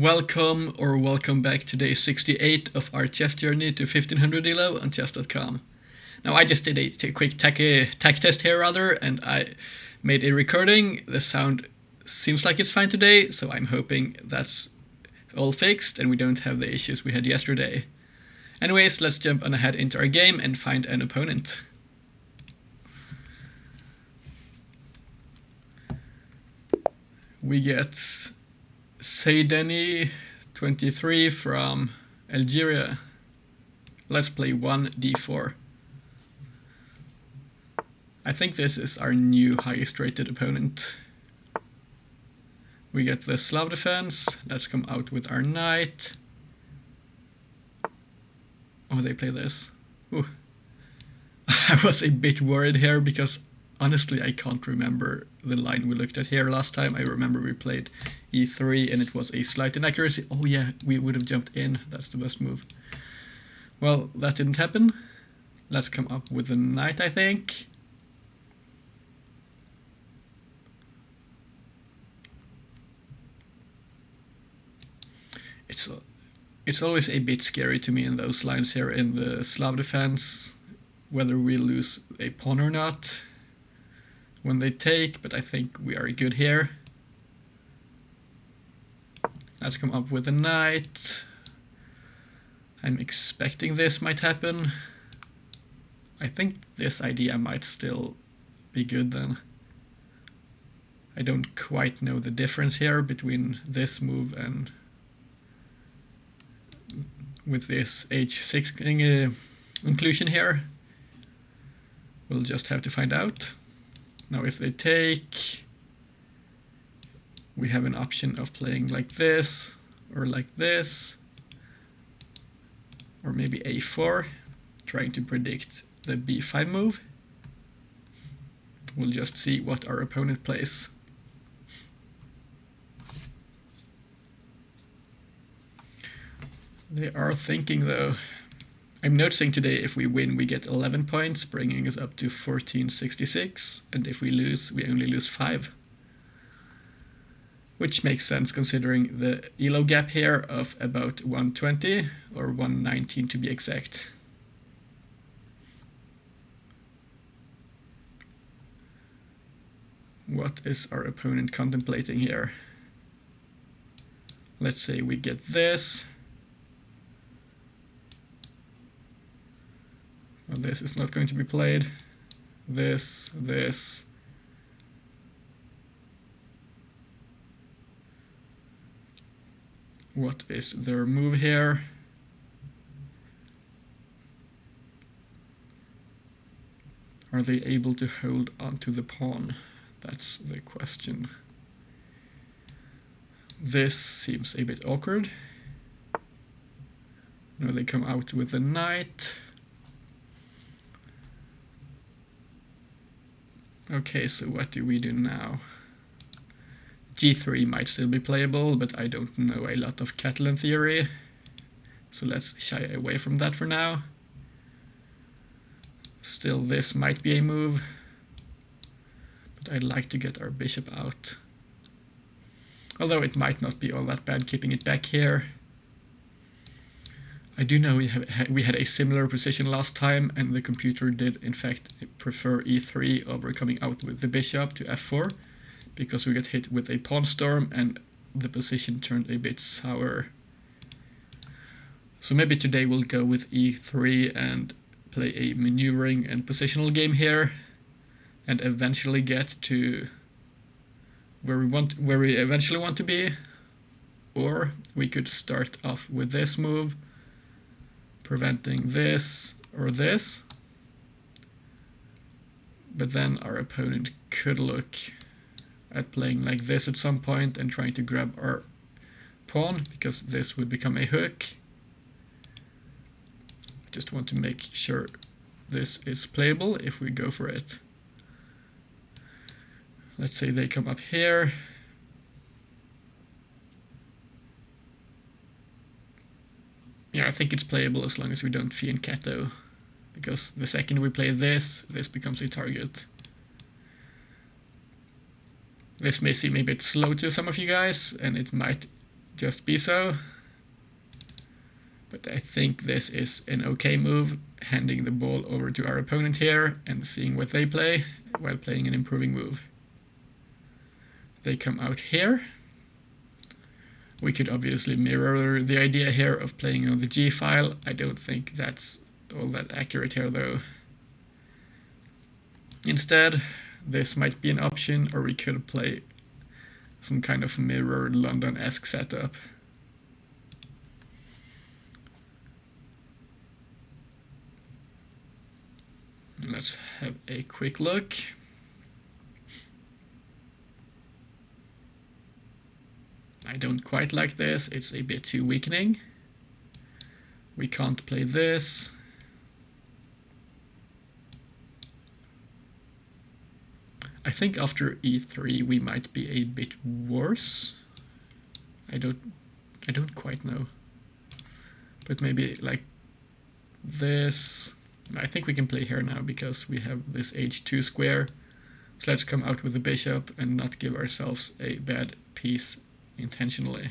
Welcome back to day 68 of our chess journey to 1500 ELO on chess.com. Now I just did a quick tech test here and I made a recording. The sound seems like it's fine today, so I'm hoping that's all fixed and we don't have the issues we had yesterday. Anyways, let's jump on ahead into our game and find an opponent. We get Seydeni 23 from Algeria. Let's play 1d4. I think this is our new highest rated opponent. We get the Slav defense. Let's come out with our knight. Oh, they play this. Ooh. I was a bit worried here because honestly I can't remember the line we looked at here last time. I remember we played e3 and it was a slight inaccuracy. Oh yeah, we would have jumped in. That's the best move. Well, that didn't happen. Let's come up with the knight, I think. It's always a bit scary to me in those lines here in the Slav defense, whether we lose a pawn or not when they take, but I think we are good here. Let's come up with a knight. I'm expecting this might happen. I think this idea might still be good then. I don't quite know the difference here between this move and with this h6 inclusion here. We'll just have to find out. Now if they take, we have an option of playing like this, or like this, or maybe a4, trying to predict the b5 move. We'll just see what our opponent plays. They are thinking though. I'm noticing today if we win we get 11 points, bringing us up to 1466, and if we lose we only lose 5. Which makes sense considering the ELO gap here of about 120, or 119 to be exact. What is our opponent contemplating here? Let's say we get this. Well, this is not going to be played. This. What is their move here? Are they able to hold onto the pawn? That's the question. This seems a bit awkward. Now they come out with the knight. Okay, so what do we do now? G3 might still be playable, but I don't know a lot of Catalan theory, so let's shy away from that for now. Still, this might be a move, but I'd like to get our bishop out. Although it might not be all that bad keeping it back here. I do know we had a similar position last time, and the computer did in fact prefer e3 over coming out with the bishop to f4, because we got hit with a pawn storm and the position turned a bit sour. So maybe today we'll go with e3 and play a maneuvering and positional game here, and eventually get to where we eventually want to be. Or we could start off with this move, preventing this or this, but then our opponent could look at playing like this at some point and trying to grab our pawn, because this would become a hook. I just want to make sure this is playable if we go for it. Let's say they come up here. Yeah, I think it's playable as long as we don't fiend Cato, because the second we play this becomes a target. This may seem a bit slow to some of you guys, and it might just be so. But I think this is an okay move, handing the ball over to our opponent here and seeing what they play while playing an improving move. They come out here. We could obviously mirror the idea here of playing on the G file. I don't think that's all that accurate here though. Instead, this might be an option, or we could play some kind of mirrored London-esque setup. Let's have a quick look. I don't quite like this, it's a bit too weakening. We can't play this. I think after e3 we might be a bit worse. I don't quite know. But maybe like this. I think we can play here now because we have this h2 square. So let's come out with the bishop and not give ourselves a bad piece intentionally.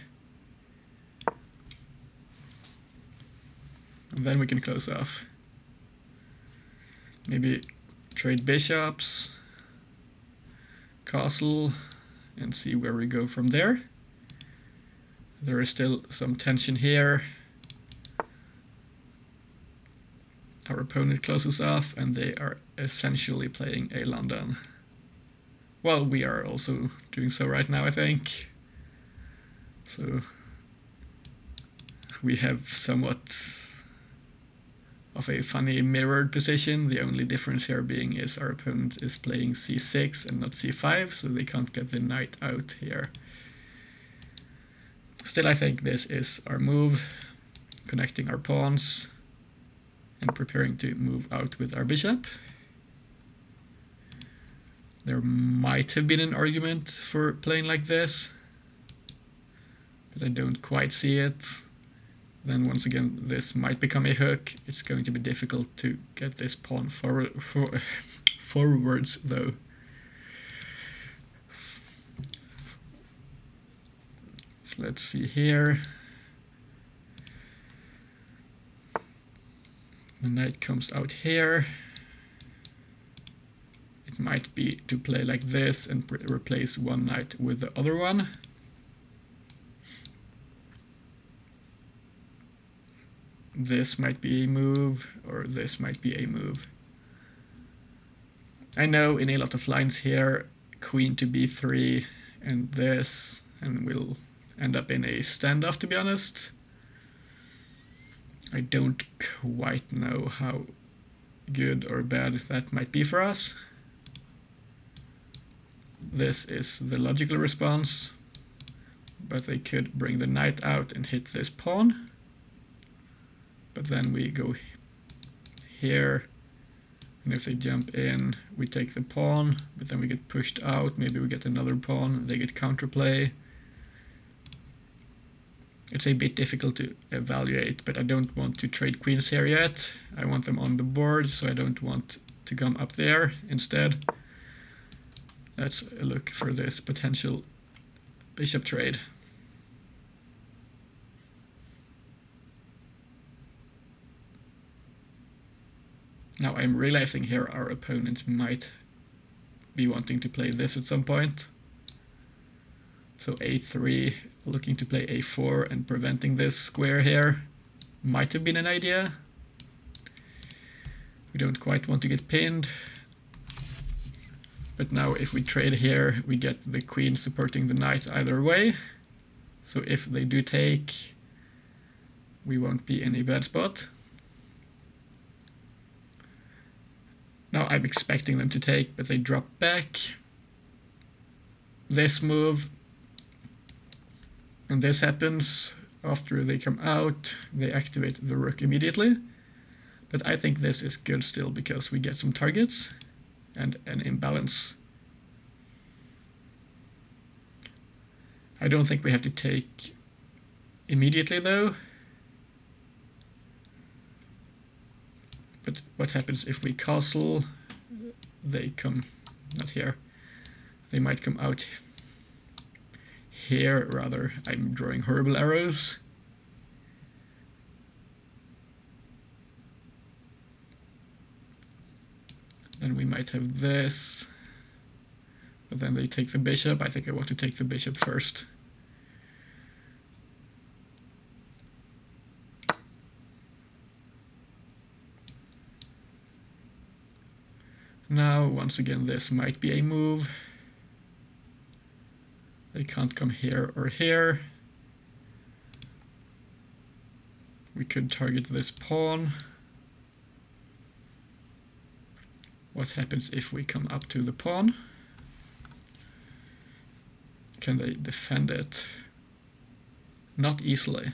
And then we can close off. Maybe trade bishops, castle, and see where we go from there. There is still some tension here. Our opponent closes off and they are essentially playing a London. Well, we are also doing so right now, I think. So we have somewhat of a funny mirrored position. The only difference here being is our opponent is playing c6 and not c5, so they can't get the knight out here. Still, I think this is our move, connecting our pawns and preparing to move out with our bishop. There might have been an argument for playing like this, but I don't quite see it. Then once again, this might become a hook. It's going to be difficult to get this pawn forwards though. So let's see here. The knight comes out here. It might be to play like this and replace one knight with the other one. This might be a move, or this might be a move. I know in a lot of lines here, queen to b3 and this, and we'll end up in a standoff, to be honest. I don't quite know how good or bad that might be for us. This is the logical response, but they could bring the knight out and hit this pawn. But then we go here, and if they jump in, we take the pawn, but then we get pushed out. Maybe we get another pawn, they get counterplay. It's a bit difficult to evaluate, but I don't want to trade queens here yet. I want them on the board, so I don't want to come up there instead. Let's look for this potential bishop trade. Now I'm realizing here our opponent might be wanting to play this at some point. So a3, looking to play a4 and preventing this square here might have been an idea. We don't quite want to get pinned. But now if we trade here, we get the queen supporting the knight either way. So if they do take, we won't be in a bad spot. Now I'm expecting them to take, but they drop back. This move, and this happens after they come out, they activate the rook immediately. But I think this is good still because we get some targets and an imbalance. I don't think we have to take immediately though. But what happens if we castle? They come, not here, they might come out here, rather. I'm drawing horrible arrows. Then we might have this. But then they take the bishop. I think I want to take the bishop first. Now, once again, this might be a move. They can't come here or here. We could target this pawn. What happens if we come up to the pawn? Can they defend it? Not easily.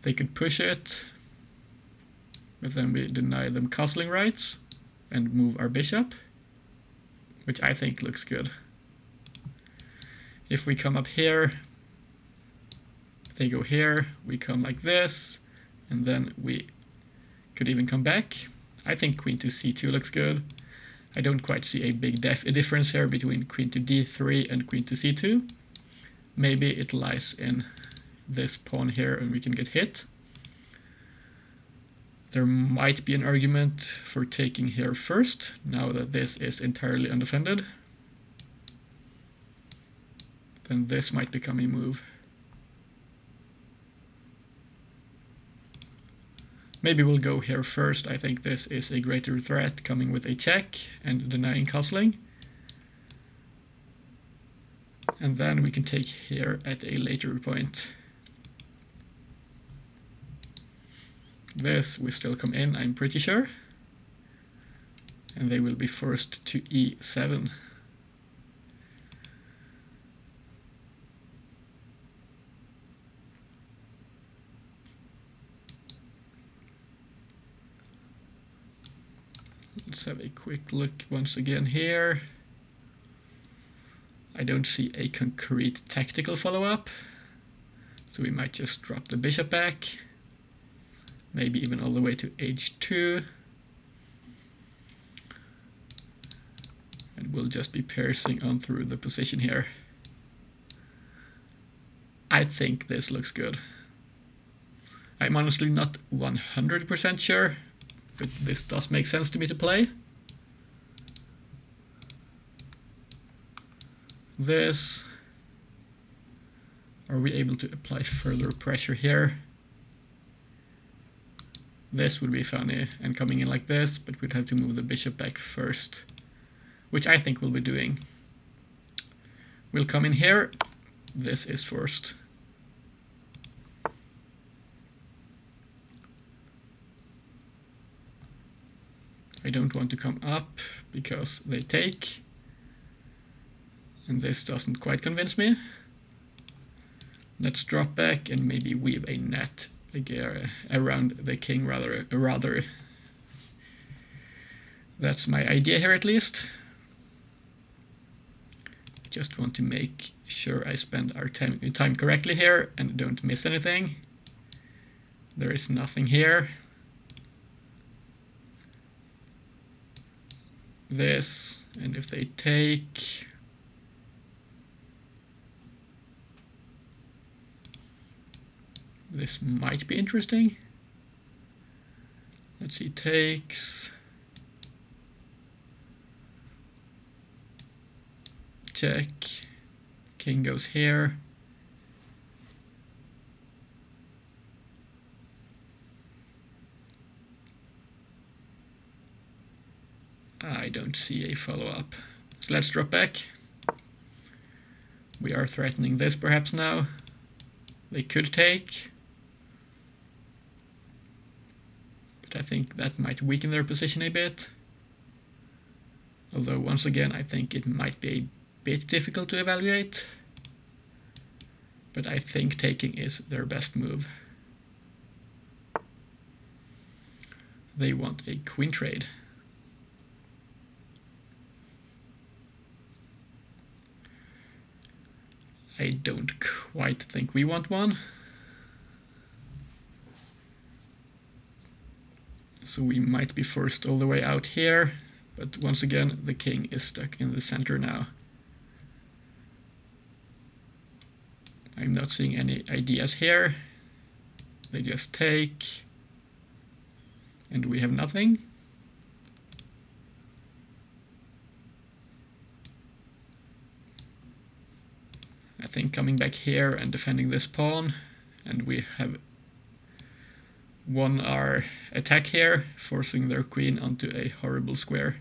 They could push it, but then we deny them castling rights and move our bishop, which I think looks good. If we come up here, they go here, we come like this, and then we could even come back. I think queen to c2 looks good. I don't quite see a big difference here between queen to d3 and queen to c2. Maybe it lies in this pawn here and we can get hit. There might be an argument for taking here first, now that this is entirely undefended. Then this might become a move. Maybe we'll go here first. I think this is a greater threat, coming with a check and denying castling. And then we can take here at a later point. This we still come in, I'm pretty sure. And they will be forced to e7. Let's have a quick look once again here. I don't see a concrete tactical follow-up, so we might just drop the bishop back, maybe even all the way to h2, and we'll just be piercing on through the position here. I think this looks good. I'm honestly not 100% sure, but this does make sense to me to play. This. Are we able to apply further pressure here? This would be funny, and coming in like this, but we'd have to move the bishop back first, which I think we'll be doing. We'll come in here. This is forced. I don't want to come up because they take, and this doesn't quite convince me. Let's drop back and maybe weave a net around the king rather. That's my idea here, at least. Just want to make sure I spend our time correctly here and don't miss anything. There is nothing here. This, and if they take, this might be interesting. Let's see, takes, check, king goes here. I don't see a follow-up. So let's drop back. We are threatening this perhaps now. They could take, but I think that might weaken their position a bit. Although once again I think it might be a bit difficult to evaluate. But I think taking is their best move. They want a queen trade. I don't quite think we want one. So we might be forced all the way out here, but once again the king is stuck in the center now. I'm not seeing any ideas here. They just take, and we have nothing. I think coming back here and defending this pawn, and we have won our attack here, forcing their queen onto a horrible square.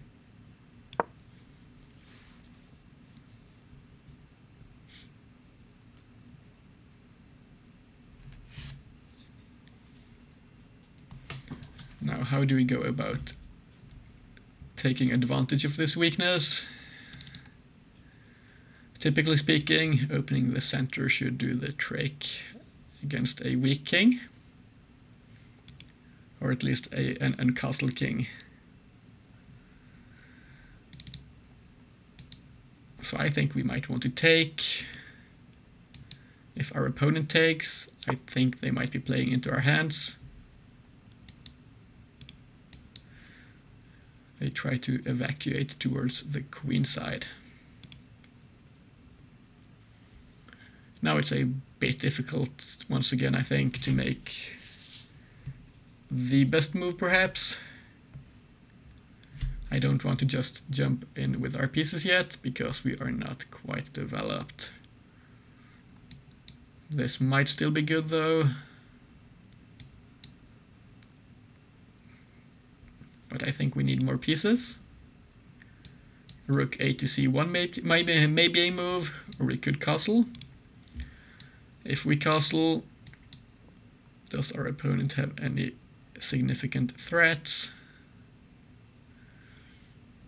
Now, how do we go about taking advantage of this weakness? Typically speaking, opening the center should do the trick against a weak king, or at least an uncastled king. So I think we might want to take. If our opponent takes, I think they might be playing into our hands. They try to evacuate towards the queen side. Now it's a bit difficult, once again, I think, to make the best move, perhaps. I don't want to just jump in with our pieces yet, because we are not quite developed. This might still be good, though. But I think we need more pieces. Rook a to c1 maybe a move, or we could castle. If we castle, does our opponent have any significant threats?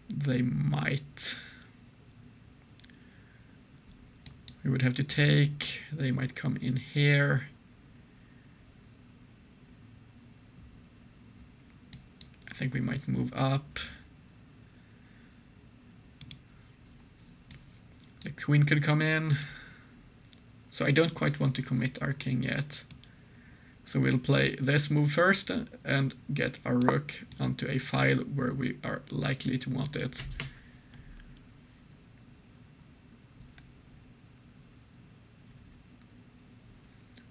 They might. We would have to take. They might come in here. I think we might move up. The queen could come in. So I don't quite want to commit our king yet. So we'll play this move first and get our rook onto a file where we are likely to want it.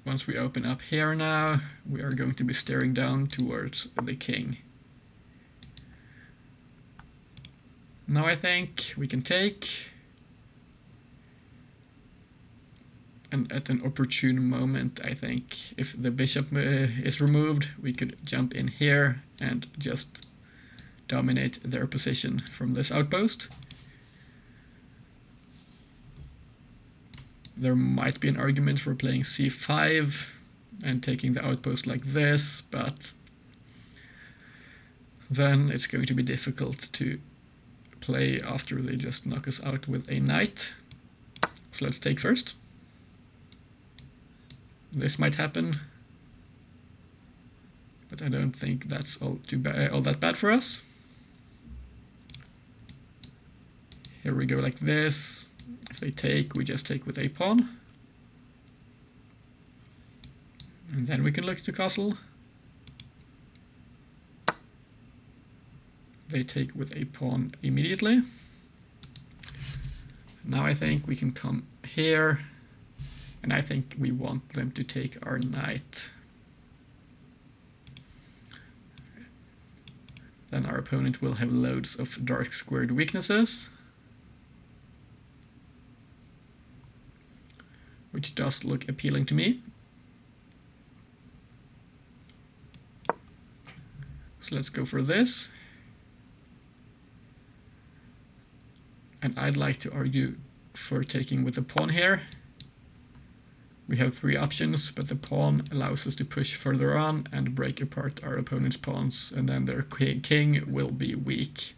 Once we open up here now, we are going to be staring down towards the king. Now I think we can take. And at an opportune moment, I think, if the bishop is removed, we could jump in here and just dominate their position from this outpost. There might be an argument for playing c5 and taking the outpost like this, but then it's going to be difficult to play after they just knock us out with a knight. So let's take first. This might happen, but I don't think that's all that bad for us. Here we go like this. If they take, we just take with a pawn. And then we can look to castle. They take with a pawn immediately. Now I think we can come here. And I think we want them to take our knight. Then our opponent will have loads of dark squared weaknesses, which does look appealing to me. So let's go for this. And I'd like to argue for taking with the pawn here. We have three options, but the pawn allows us to push further on and break apart our opponent's pawns, and then their king will be weak.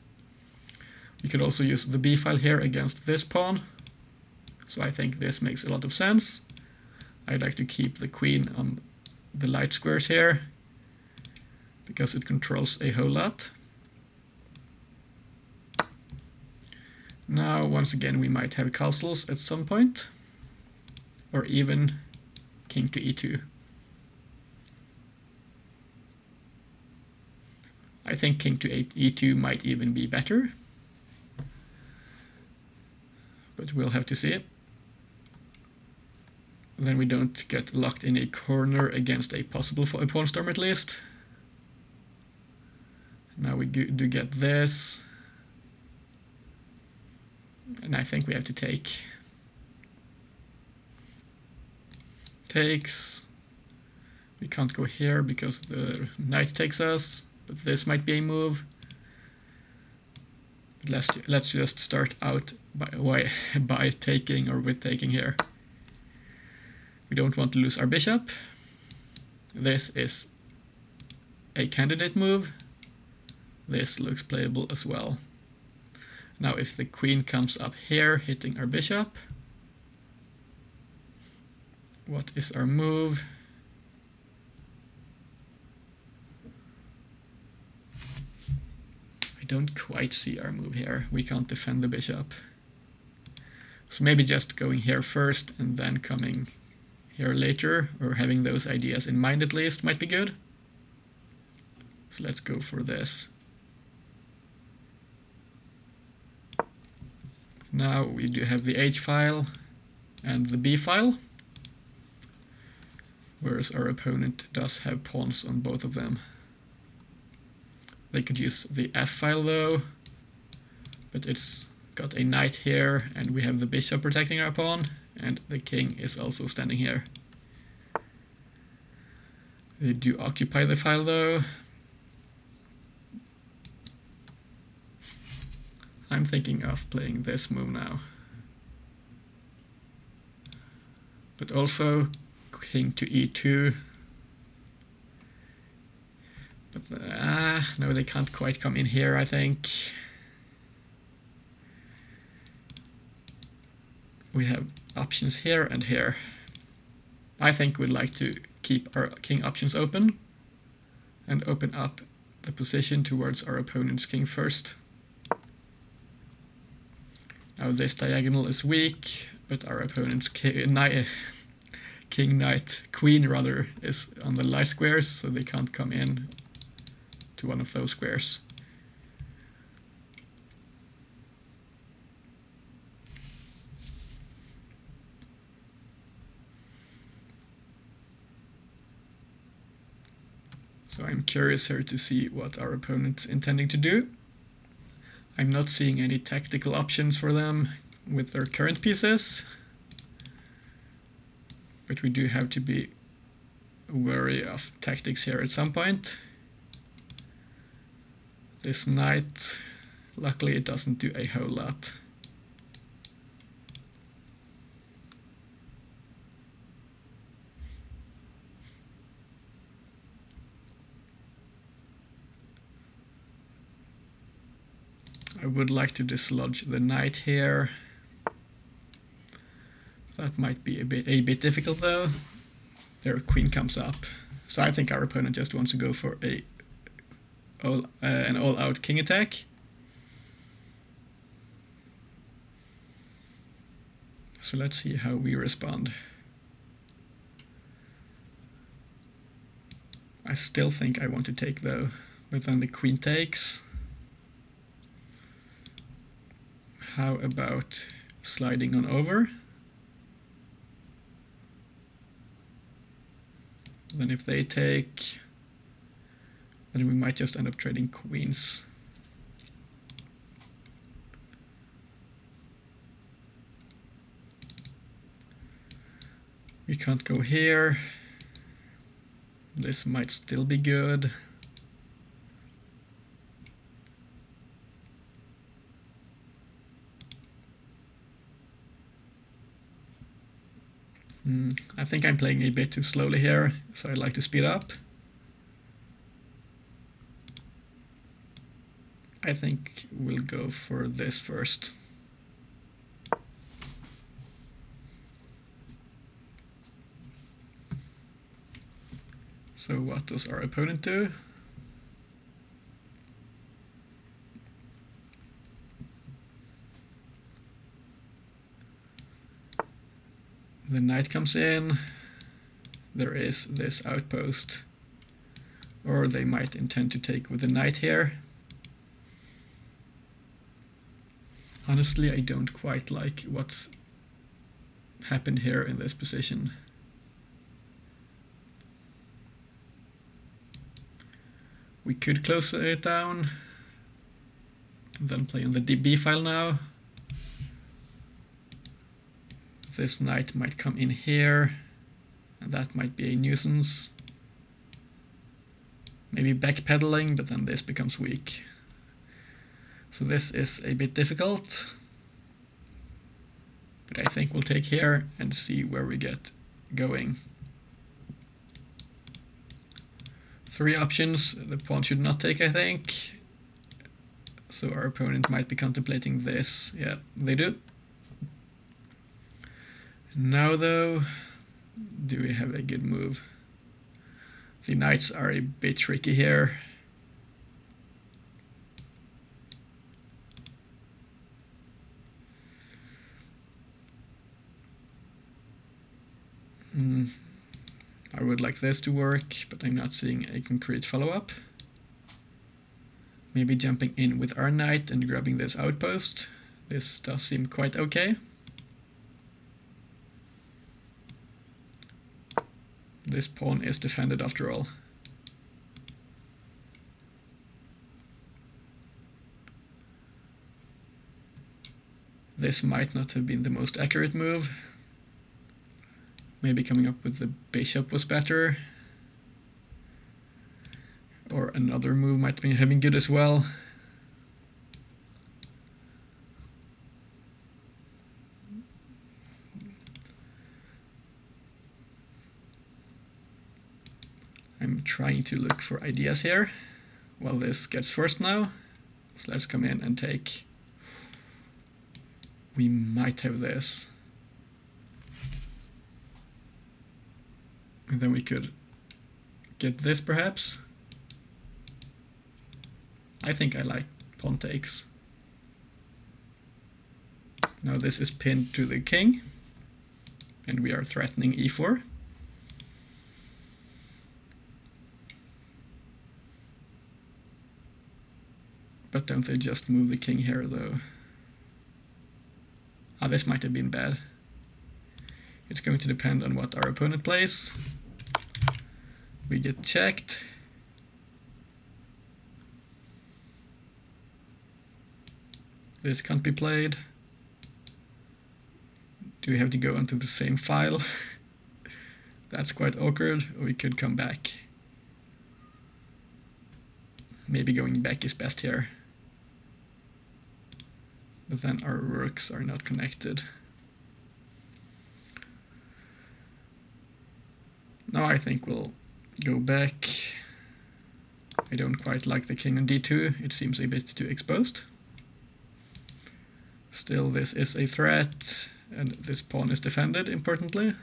We could also use the b file here against this pawn, so I think this makes a lot of sense. I'd like to keep the queen on the light squares here, because it controls a whole lot. Now, once again, we might have castles at some point. Or even king to e2. I think king to e2 might even be better, but we'll have to see. Then we don't get locked in a corner against a possible pawn storm at least. Now we do get this. And I think we have to take. Takes. We can't go here because the knight takes us, but this might be a move. Let's just start out by taking or with taking here. We don't want to lose our bishop. This is a candidate move. This looks playable as well. Now if the queen comes up here hitting our bishop, what is our move? I don't quite see our move here. We can't defend the bishop. So maybe just going here first and then coming here later, or having those ideas in mind at least, might be good. So let's go for this. Now we do have the H file and the B file, whereas our opponent does have pawns on both of them. They could use the F file though, but it's got a knight here and we have the bishop protecting our pawn, and the king is also standing here. They do occupy the file though. I'm thinking of playing this move now. But also king to e2. But no, they can't quite come in here, I think. We have options here and here. I think we'd like to keep our king options open and open up the position towards our opponent's king first. Now this diagonal is weak, but our opponent's king, knight, queen rather, is on the light squares, so they can't come in to one of those squares. So I'm curious here to see what our opponent's intending to do. I'm not seeing any tactical options for them with their current pieces, but we do have to be wary of tactics here at some point. This knight, luckily it doesn't do a whole lot. I would like to dislodge the knight here. That might be a bit difficult though. Their queen comes up. So I think our opponent just wants to go for an all-out king attack. So let's see how we respond. I still think I want to take though, but then the queen takes. How about sliding on over? Then if they take, then we might just end up trading queens. We can't go here. This might still be good. I think I'm playing a bit too slowly here, so I'd like to speed up. I think we'll go for this first. So what does our opponent do? The knight comes in, there is this outpost, or they might intend to take with the knight here. Honestly, I don't quite like what's happened here in this position. we could close it down, then play on the DB file now. This knight might come in here, and that might be a nuisance. Maybe backpedaling, but then this becomes weak. So this is a bit difficult, but I think we'll take here and see where we get going. 3 options the pawn should not take, I think. So our opponent might be contemplating this. Yeah, they do. Now though, do we have a good move? The knights are a bit tricky here. I would like this to work, but I'm not seeing a concrete follow-up. Maybe jumping in with our knight and grabbing this outpost. This does seem quite okay. This pawn is defended after all. This might not have been the most accurate move. Maybe coming up with the bishop was better. Or another move might have been good as well. I'm trying to look for ideas here. Well, this gets first now. So let's come in and take. We might have this. And then we could get this perhaps. I think I like pawn takes. Now this is pinned to the king, and we are threatening e4. But don't they just move the king here though? Ah, this might have been bad. It's going to depend on what our opponent plays. We get checked. This can't be played. Do we have to go onto the same file? That's quite awkward. We could come back. Maybe going back is best here. But then our rooks are not connected. Now I think we'll go back. I don't quite like the king on d2. It seems a bit too exposed. Still, this is a threat, and this pawn is defended, importantly,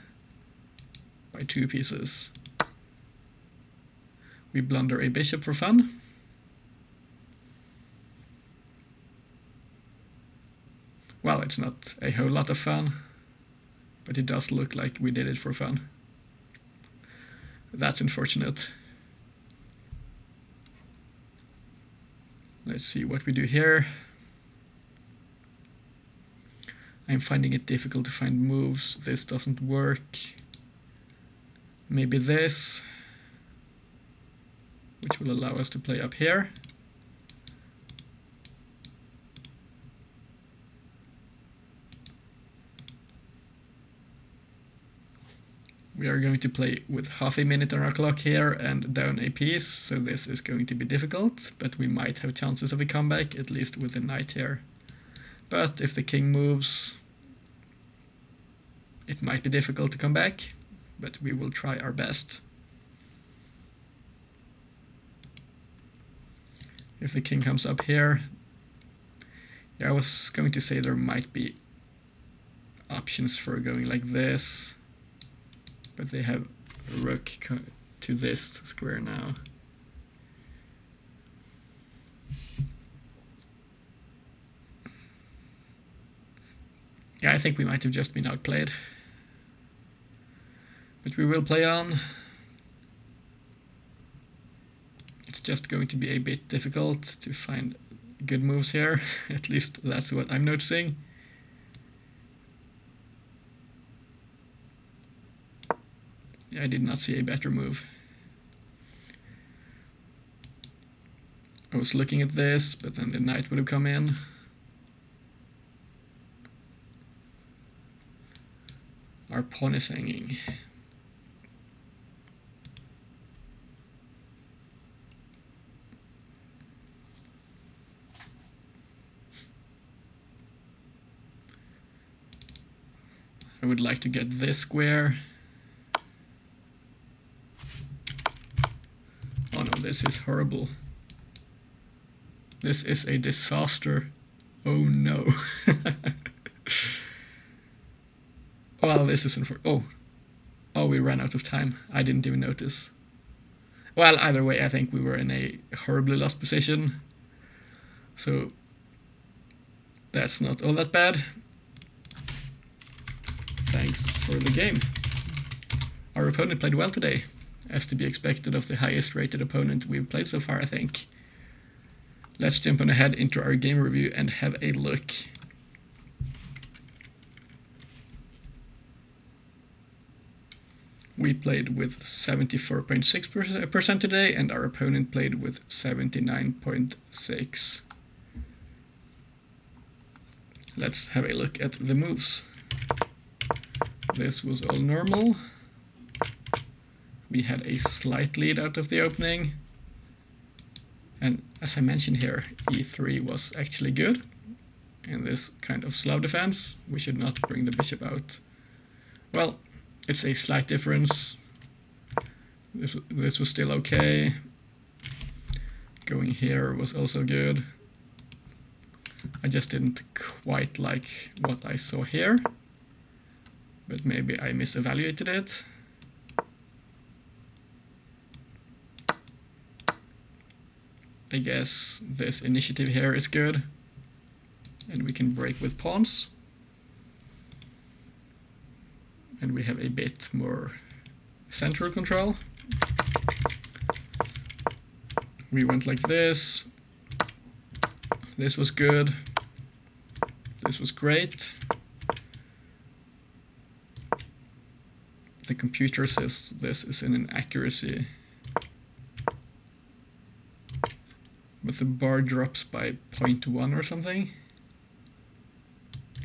by 2 pieces. We blunder a bishop for fun. Well, it's not a whole lot of fun, but it does look like we did it for fun. That's unfortunate. Let's see what we do here. I'm finding it difficult to find moves. This doesn't work. Maybe this, which will allow us to play up here. We are going to play with half a minute on our clock here and down a piece, so this is going to be difficult, but we might have chances of a comeback, at least with the knight here. But if the king moves, it might be difficult to come back, but we will try our best. If the king comes up here, yeah, I was going to say there might be options for going like this, but they have a rook to this square now. Yeah, I think we might have just been outplayed. But we will play on. It's just going to be a bit difficult to find good moves here. At least that's what I'm noticing. I did not see a better move. I was looking at this, but then the knight would have come in. Our pawn is hanging. I would like to get this square. Oh no, this is horrible. This is a disaster. Oh no. Well, this isn't for... Oh, we ran out of time. I didn't even notice. Well, either way, I think we were in a horribly lost position. So that's not all that bad. Thanks for the game. Our opponent played well today, as to be expected of the highest rated opponent we've played so far, I think. Let's jump on ahead into our game review and have a look. We played with 74.6% today, and our opponent played with 79.6%. Let's have a look at the moves. This was all normal. We had a slight lead out of the opening. And as I mentioned here, e3 was actually good. In this kind of Slav defense, we should not bring the bishop out. Well, it's a slight difference. This was still okay. Going here was also good. I just didn't quite like what I saw here. But maybe I misevaluated it. I guess this initiative here is good. And we can break with pawns. And we have a bit more central control. We went like this. This was good. This was great. The computer says this is an inaccuracy. But the bar drops by 0.1 or something.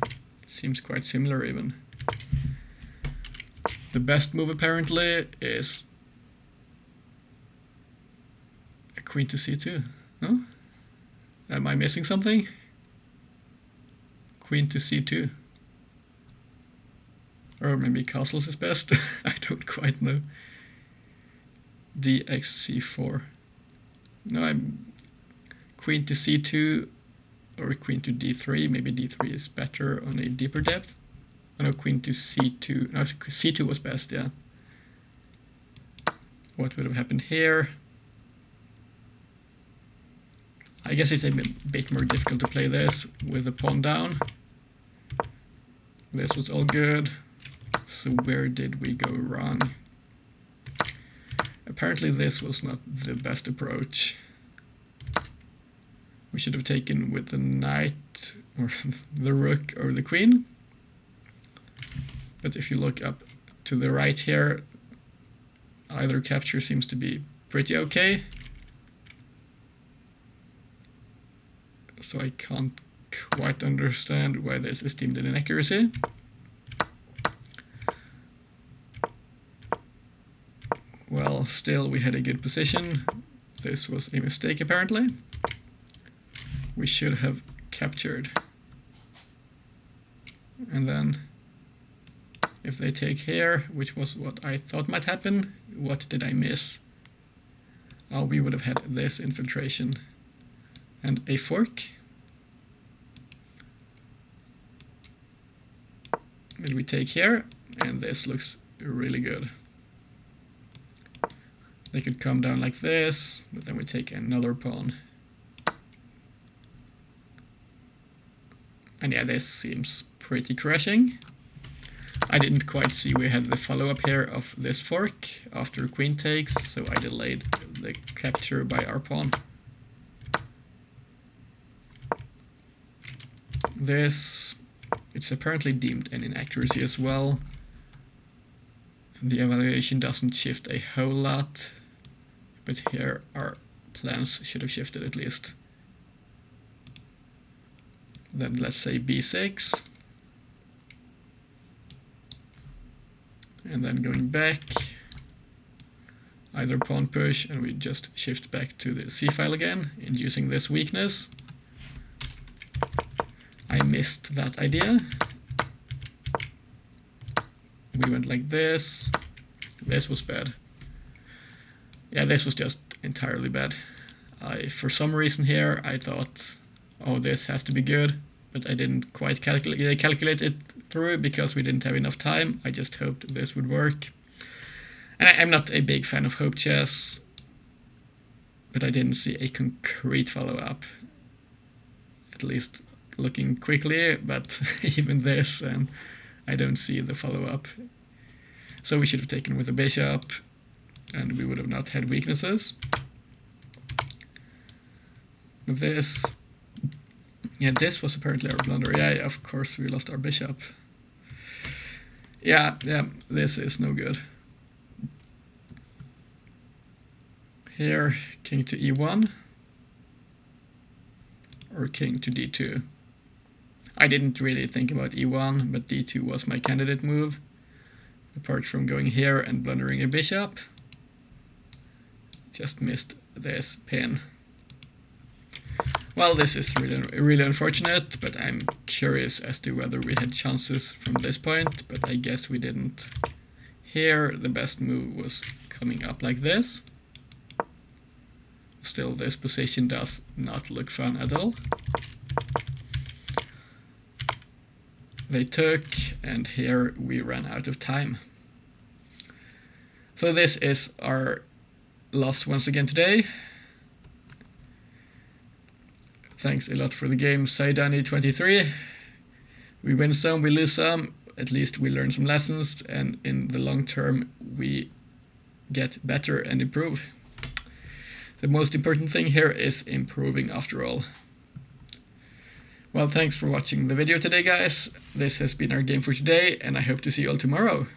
It seems quite similar even. The best move apparently is a queen to c2. No? Am I missing something? Queen to c2. Or maybe castles is best. I don't quite know. dxc4. No, I'm queen to c2 or queen to d3. Maybe d3 is better on a deeper depth. Oh no, queen to c2. No, c2 was best, yeah. What would have happened here? I guess it's a bit more difficult to play this with the pawn down. This was all good. So where did we go wrong? Apparently this was not the best approach. We should have taken with the knight or the rook or the queen. But if you look up to the right here, either capture seems to be pretty okay. So I can't quite understand why this is deemed an inaccuracy. Well, still we had a good position. This was a mistake apparently. We should have captured. And then if they take here, which was what I thought might happen, what did I miss? Oh, we would have had this infiltration and a fork. And we take here, and this looks really good. They could come down like this, but then we take another pawn. And yeah, this seems pretty crushing. I didn't quite see we had the follow-up here of this fork after queen takes, so I delayed the capture by our pawn. This, it's apparently deemed an inaccuracy as well. The evaluation doesn't shift a whole lot, but here our plans should have shifted at least. Then let's say b6. And then going back, either pawn push, and we just shift back to the c file again, inducing this weakness. I missed that idea. We went like this. This was bad. Yeah, this was just entirely bad. For some reason here, I thought, oh, this has to be good, but I didn't quite calculate it through because we didn't have enough time. I just hoped this would work. And I'm not a big fan of hope chess, but I didn't see a concrete follow-up, at least looking quickly, but even this, I don't see the follow-up. So we should have taken with the bishop, and we would have not had weaknesses. This, yeah, this was apparently our blunder. Yeah, of course we lost our bishop. Yeah, this is no good. Here, king to e1, or king to d2. I didn't really think about e1, but d2 was my candidate move. Apart from going here and blundering a bishop, just missed this pin. Well, this is really unfortunate, but I'm curious as to whether we had chances from this point, but I guess we didn't. Here, the best move was coming up like this. Still, this position does not look fun at all. They took, and here we ran out of time. So this is our loss once again today. Thanks a lot for the game, Saidani23. We win some, we lose some. At least we learn some lessons, and in the long term we get better and improve. The most important thing here is improving after all. Well, thanks for watching the video today, guys. This has been our game for today, and I hope to see you all tomorrow.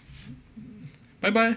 Bye bye.